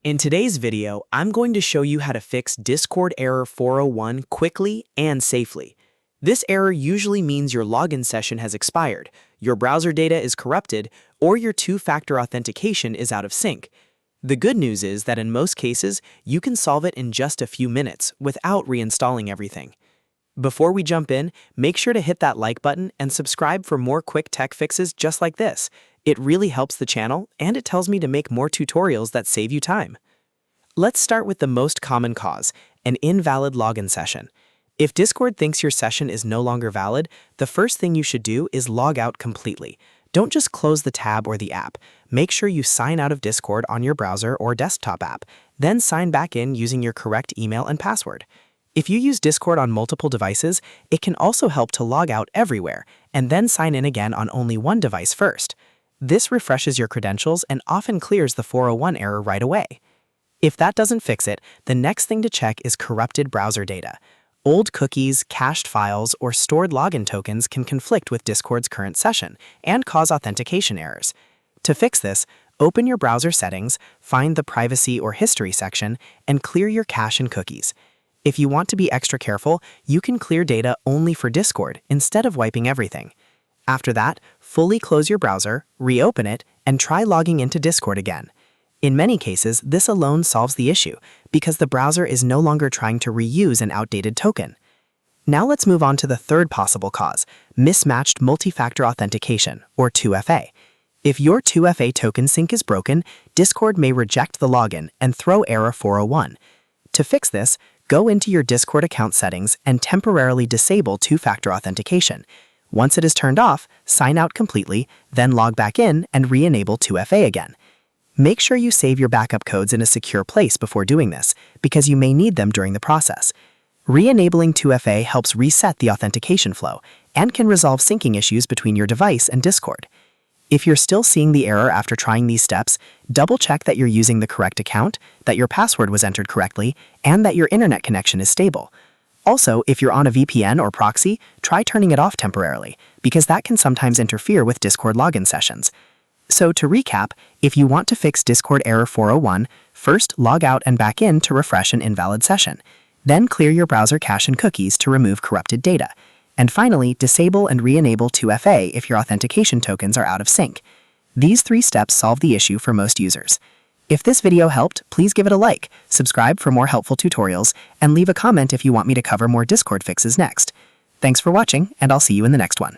In today's video, I'm going to show you how to fix Discord error 401 quickly and safely. This error usually means your login session has expired, your browser data is corrupted, or your two-factor authentication is out of sync. The good news is that in most cases, you can solve it in just a few minutes without reinstalling everything. Before we jump in, make sure to hit that like button and subscribe for more quick tech fixes just like this. It really helps the channel, and it tells me to make more tutorials that save you time. Let's start with the most common cause, an invalid login session. If Discord thinks your session is no longer valid, the first thing you should do is log out completely. Don't just close the tab or the app. Make sure you sign out of Discord on your browser or desktop app, then sign back in using your correct email and password. If you use Discord on multiple devices, it can also help to log out everywhere and then sign in again on only one device first. This refreshes your credentials and often clears the 401 error right away. If that doesn't fix it, the next thing to check is corrupted browser data. Old cookies, cached files, or stored login tokens can conflict with Discord's current session and cause authentication errors. To fix this, open your browser settings, find the Privacy or History section, and clear your cache and cookies. If you want to be extra careful, you can clear data only for Discord instead of wiping everything. After that, fully close your browser, reopen it, and try logging into Discord again. In many cases, this alone solves the issue because the browser is no longer trying to reuse an outdated token. Now let's move on to the third possible cause, mismatched multi-factor authentication, or 2FA. If your 2FA token sync is broken, Discord may reject the login and throw error 401. To fix this, go into your Discord account settings and temporarily disable two-factor authentication. Once it is turned off, sign out completely, then log back in and re-enable 2FA again. Make sure you save your backup codes in a secure place before doing this, because you may need them during the process. Re-enabling 2FA helps reset the authentication flow and can resolve syncing issues between your device and Discord. If you're still seeing the error after trying these steps, double-check that you're using the correct account, that your password was entered correctly, and that your internet connection is stable. Also, if you're on a VPN or proxy, try turning it off temporarily, because that can sometimes interfere with Discord login sessions. So to recap, if you want to fix Discord error 401, first log out and back in to refresh an invalid session. Then clear your browser cache and cookies to remove corrupted data. And finally, disable and re-enable 2FA if your authentication tokens are out of sync. These 3 steps solve the issue for most users. If this video helped, please give it a like, subscribe for more helpful tutorials, and leave a comment if you want me to cover more Discord fixes next. Thanks for watching, and I'll see you in the next one.